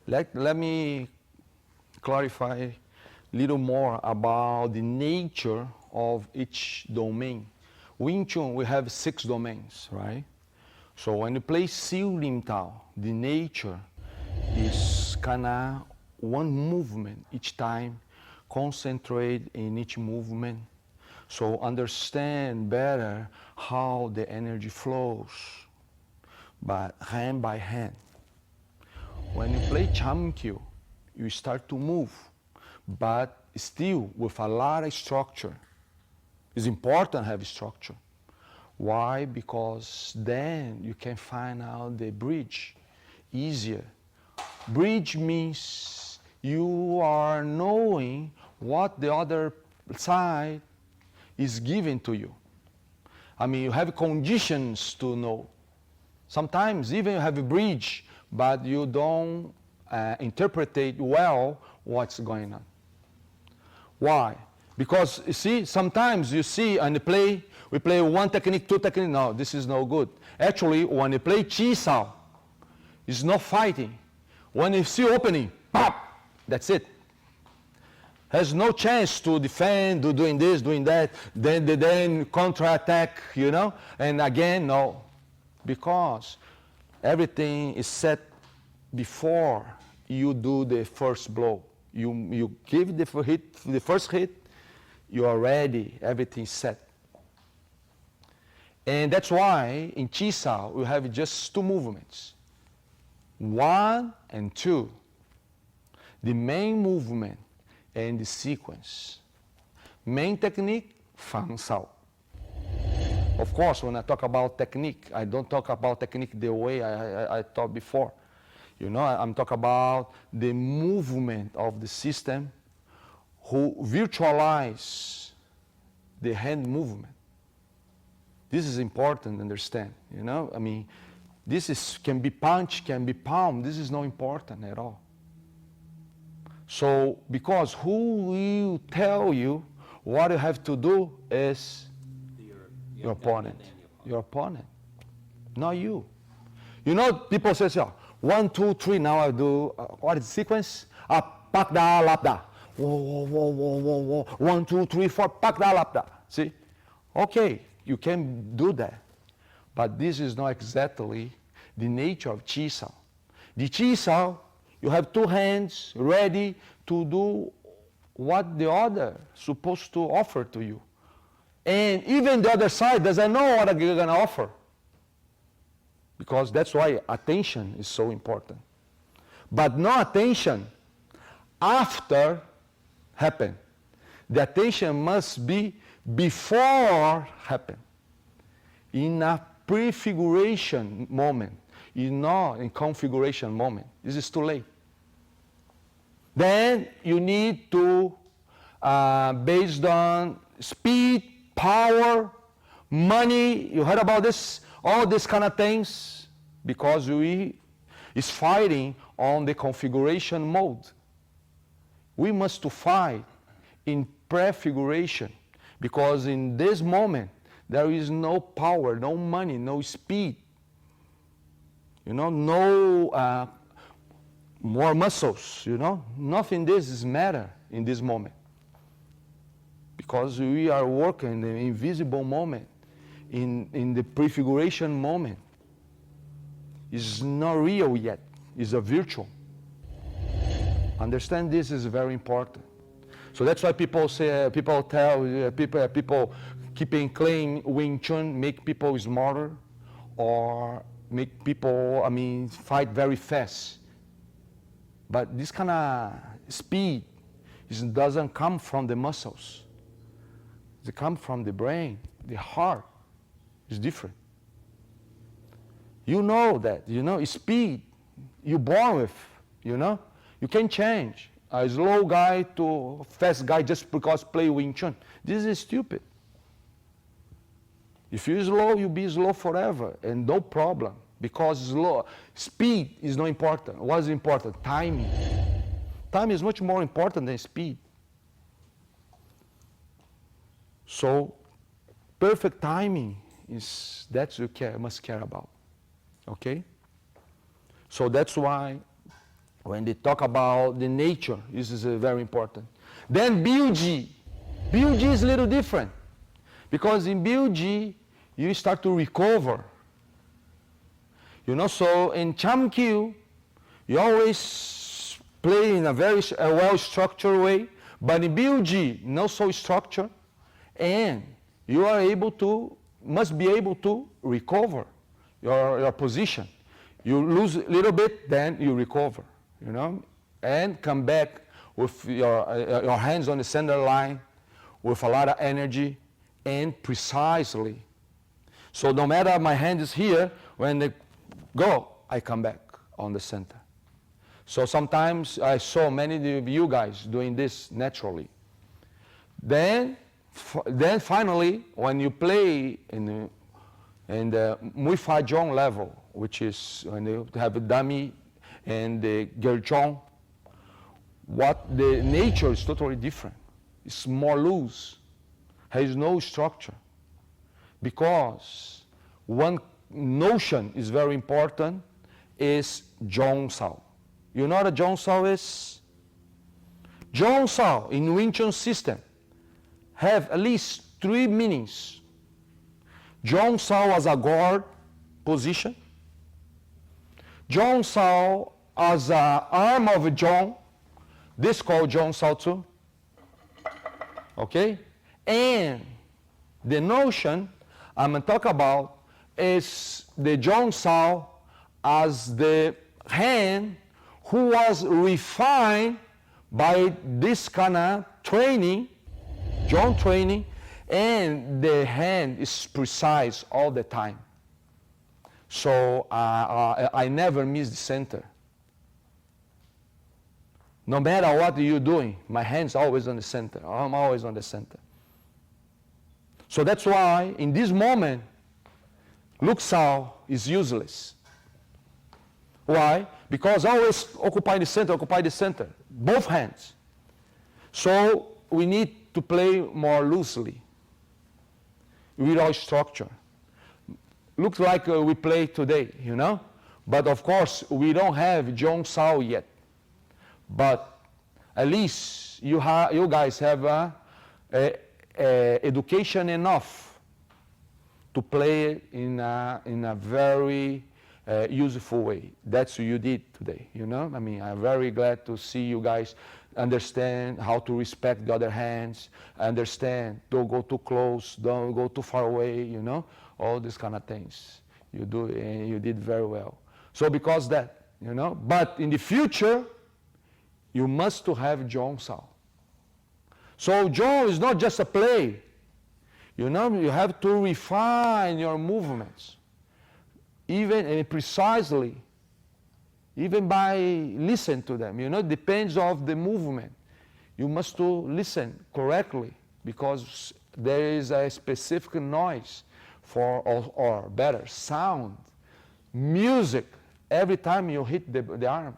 Let me clarify a little more about the nature of each domain. Wing Tsun, we have 6 domains, right? So when you play Siu Lim Tao, the nature is kind of one movement each time, concentrate in each movement. So understand better how the energy flows, but hand by hand. When you play Cham Kyu, you start to move, but still with a lot of structure. It's important to have structure. Why? Because then you can find out the bridge easier. Bridge means you are knowing what the other side is giving to you. I mean, you have conditions to know. Sometimes even you have a bridge, but you don't interpret well what's going on. Why? Because you see, sometimes you see on the play, we play one technique, 2 techniques. No, this is no good. Actually, when you play Chi Sao, it's not fighting. When you see opening, pop, that's it. Has no chance to defend, to doing this, doing that, then counter-attack, you know? And again, no. Because everything is set before you do the first blow. You give the first hit, you are ready, everything's set. And that's why in Chi Sao we have just 2 movements, 1 and 2. The main movement and the sequence. Main technique, Fang Sao. Of course, when I talk about technique, I don't talk about technique the way I thought before. You know, I'm talking about the movement of the system who virtualize the hand movement. This is important to understand, you know? I mean, can be punch, can be palm. This is not important at all. So, because who will tell you what you have to do is your opponent. Your opponent, not you. You know, people say, 1, 2, 3, now I do, what is the sequence? Pak da, lap da. Whoa, whoa, whoa, whoa, whoa. 1, 2, 3, 4, pak da, lap da. See? Okay, you can do that. But this is not exactly the nature of Chi Sao. The Chi Sao, you have 2 hands ready to do what the other is supposed to offer to you. And even the other side doesn't know what you're going to offer. Because that's why attention is so important. But no attention after happen. The attention must be before happen. In a prefiguration moment, not in configuration moment. This is too late. Then you need to, based on speed, power, money, you heard about this, all these kind of things, because we is fighting on the configuration mode. We must to fight in prefiguration, because in this moment there is no power, no money, no speed, you know, no more muscles, you know, nothing this is matter in this moment, because we are working in the invisible moment, in the prefiguration moment. It's not real yet, it's a virtual. Understand this is very important. So that's why people say, people keeping claim Wing Tsun make people smarter, or make people, I mean, fight very fast. But this kind of speed doesn't come from the muscles. It comes from the brain, the heart is different. You know that, you know, speed you're born with, you know. You can change a slow guy to a fast guy just because play Wing Tsun. This is stupid. If you're slow, you'll be slow forever and no problem, because speed is not important. What is important? Timing. Time is much more important than speed. So perfect timing is that you must care about. Okay? So that's why When they talk about the nature, this is very important. Then BUG. BUG is a little different. Because in BUG, you start to recover. You know, so in Chamkyu, you always play in a very well-structured way, but in BUG, not so structured, and you are able to, must be able to recover your position. You lose a little bit, then you recover, you know, and come back with your hands on the center line, with a lot of energy, and precisely. So no matter my hand is here, when they go, I come back on the center. So sometimes I saw many of you guys doing this naturally. Then finally, when you play in the Mui Fa Jong level, which is when you have a dummy and the Gerjong, what the nature is totally different. It's more loose, has no structure. Because one notion is very important, is Zhong Sao. You know what a Zhong Sao is? Zhong Sao in Wing Tsun system have at least 3 meanings. Zhong Sao as a guard position. Zhong Sao as an arm of a Zhong. This called Zhong Sao too. Okay? And the notion I'm going to talk about is the Zhong Sao as the hand who was refined by this kind of training, Zhong training, and the hand is precise all the time. So I never miss the center. No matter what you're doing, my hand's always on the center. I'm always on the center. So that's why in this moment, Luk Sao is useless. Why? Because always occupy the center, both hands. So we need to play more loosely, without structure. Looks like we play today, you know? But of course, we don't have Zhong Sao yet. But at least you guys have education enough to play in a very useful way. That's what you did today, you know? I mean, I'm very glad to see you guys understand how to respect the other hands, understand, don't go too close, don't go too far away, you know? All these kind of things. You do, and you did very well. So because that, you know? But in the future, you must to have Zhong Sao. So Zhong is not just a play. You know, you have to refine your movements, even and precisely, even by listen to them. You know, it depends on the movement. You must to listen correctly because there is a specific noise for, or better, sound, music, every time you hit the arm.